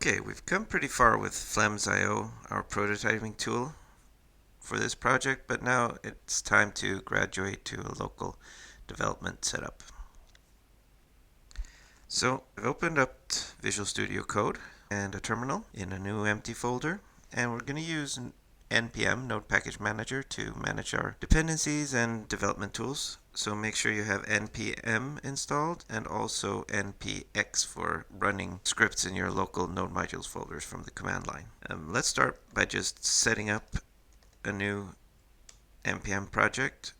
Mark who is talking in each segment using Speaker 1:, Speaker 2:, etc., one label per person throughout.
Speaker 1: Okay, we've come pretty far with Flems.io, our prototyping tool for this project, but now it's time to graduate to a local development setup. So I've opened up Visual Studio Code and a terminal in a new empty folder, and we're going to use npm Node Package Manager to manage our dependencies and development tools. So make sure you have npm installed and also npx for running scripts in your local node modules folders from the command line. Let's start by just setting up a new npm project.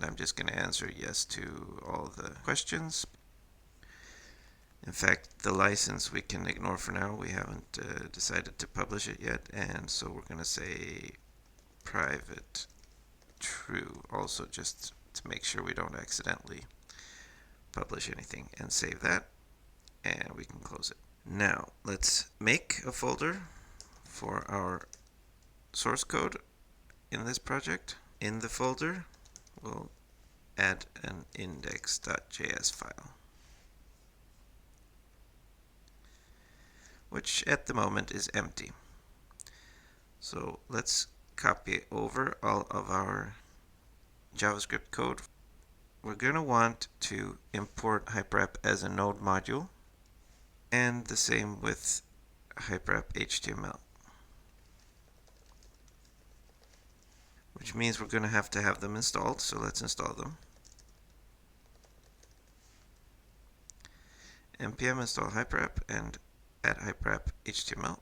Speaker 1: I'm just going to answer yes to all the questions. In fact, the license we can ignore for now. We haven't decided to publish it yet, and so we're going to say private true also, just to make sure we don't accidentally publish anything, and save that, and we can close it. Now let's make a folder for our source code in this project. In the folder we'll add an index.js file, which at the moment is empty. So let's copy over all of our JavaScript code. We're going to want to import Hyperapp as a node module, and the same with Hyperapp HTML, which means we're going to have them installed. So let's install them. npm install Hyperapp and add Hyperapp HTML.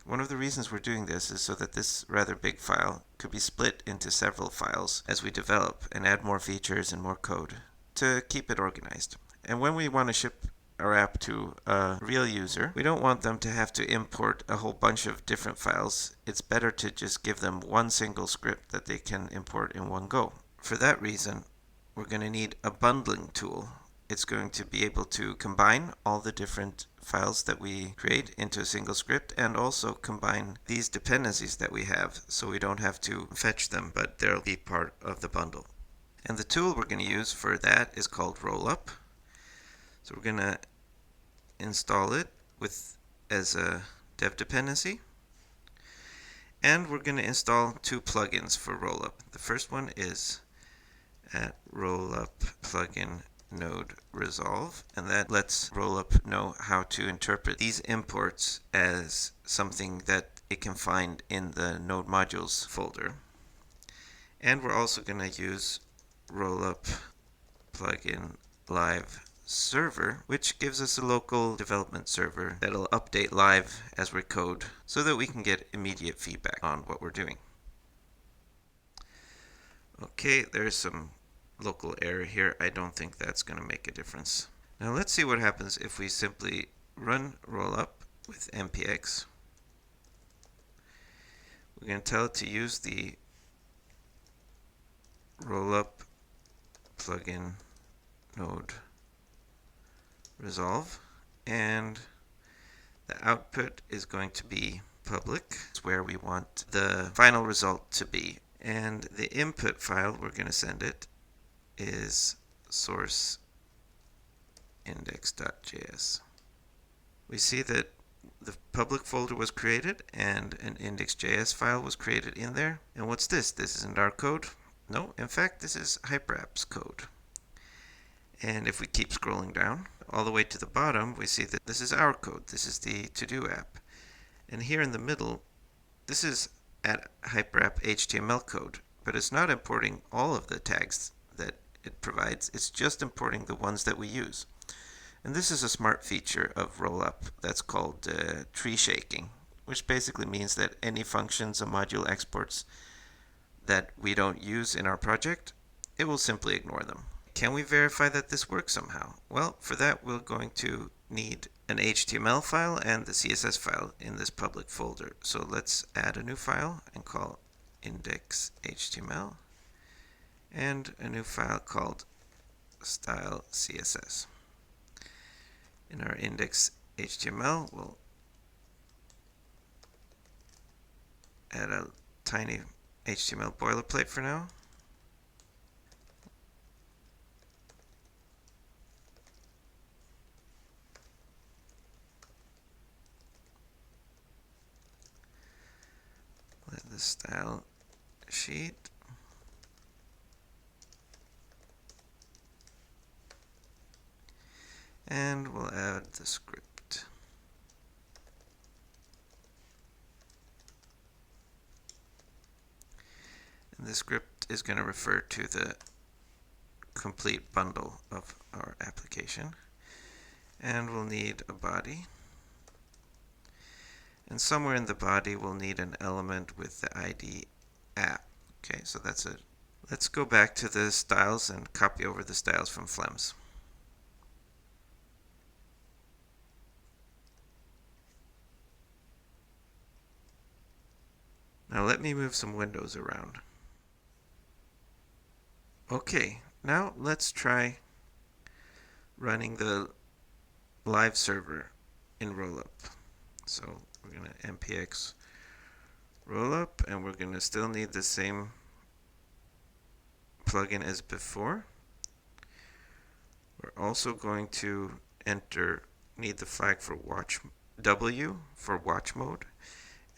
Speaker 1: One of the reasons we're doing this is so that this rather big file could be split into several files as we develop and add more features and more code to keep it organized. And when we want to ship our app to a real user, we don't want them to have to import a whole bunch of different files. It's better to just give them one single script that they can import in one go. For that reason, we're going to need a bundling tool. It's going to be able to combine all the different files that we create into a single script, and also combine these dependencies that we have so we don't have to fetch them, but they'll be part of the bundle. And the tool we're going to use for that is called rollup. So we're going to install it as a dev dependency, and we're going to install two plugins for rollup. The first one is at rollup plugin node resolve, and that lets rollup know how to interpret these imports as something that it can find in the node modules folder. And we're also going to use rollup plugin live server, which gives us a local development server that'll update live as we code so that we can get immediate feedback on what we're doing. Okay, there's some local error here. I don't think that's going to make a difference. Now let's see what happens if we simply run rollup with npx. We're going to tell it to use the rollup plugin node resolve, and the output is going to be public. It's where we want the final result to be, and the input file we're going to send it is source index.js. We see that the public folder was created and an index.js file was created in there. And what's this? This isn't our code. No, in fact, this is Hyperapp's code. And if we keep scrolling down all the way to the bottom, we see that this is our code. This is the to-do app. And here in the middle, this is at Hyperapp HTML code, but it's not importing all of the tags that it provides. It's just importing the ones that we use. And this is a smart feature of rollup that's called tree shaking, which basically means that any functions a module exports that we don't use in our project, it will simply ignore them. Can we verify that this works somehow? Well, for that we're going to need an HTML file and the CSS file in this public folder. So let's add a new file and call index.html, and a new file called style CSS. In our index.html, we'll add a tiny HTML boilerplate for now. the style sheet. And we'll add the script. And the script is going to refer to the complete bundle of our application. And we'll need a body. And somewhere in the body we'll need an element with the ID app. Okay, so that's it. Let's go back to the styles and copy over the styles from Flems. Now let me move some windows around. Okay, now let's try running the live server in rollup. So we're going to npx rollup, and we're going to still need the same plugin as before. We're also going to need the flag for W for watch mode,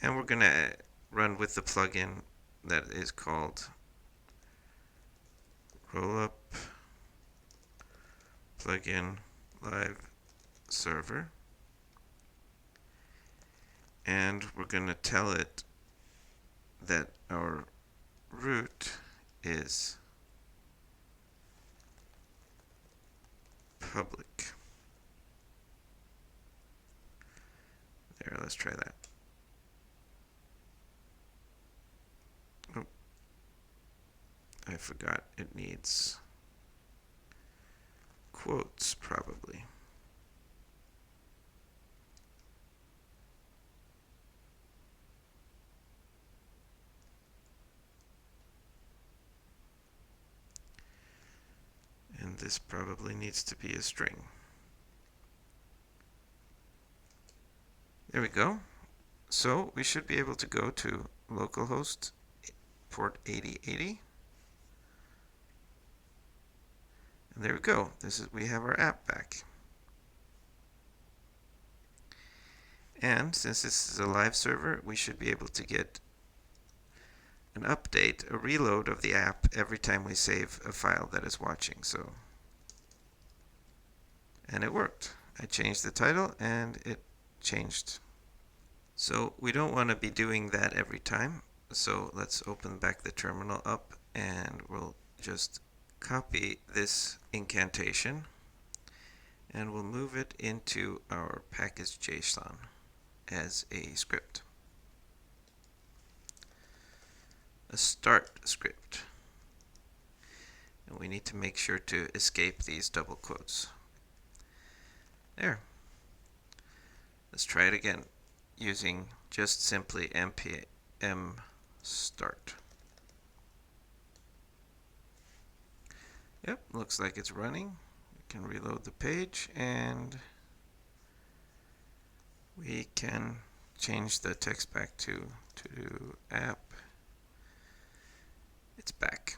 Speaker 1: and we're going to run with the plugin that is called rollup plugin live server, and we're going to tell it that our root is public. There, let's try that. Oh, I forgot it needs quotes, probably. And this probably needs to be a string. There we go. So we should be able to go to localhost port 8080. And there we go. We have our app back. And since this is a live server, we should be able to get an update, a reload of the app every time we save a file that is watching. And it worked. I changed the title and it changed. So we don't want to be doing that every time. So let's open back the terminal up, and we'll just copy this incantation and we'll move it into our package.json as a script. A start script. And we need to make sure to escape these double quotes. There. Let's try it again using just simply npm start. Yep, looks like it's running. We can reload the page and we can change the text back to app. It's back.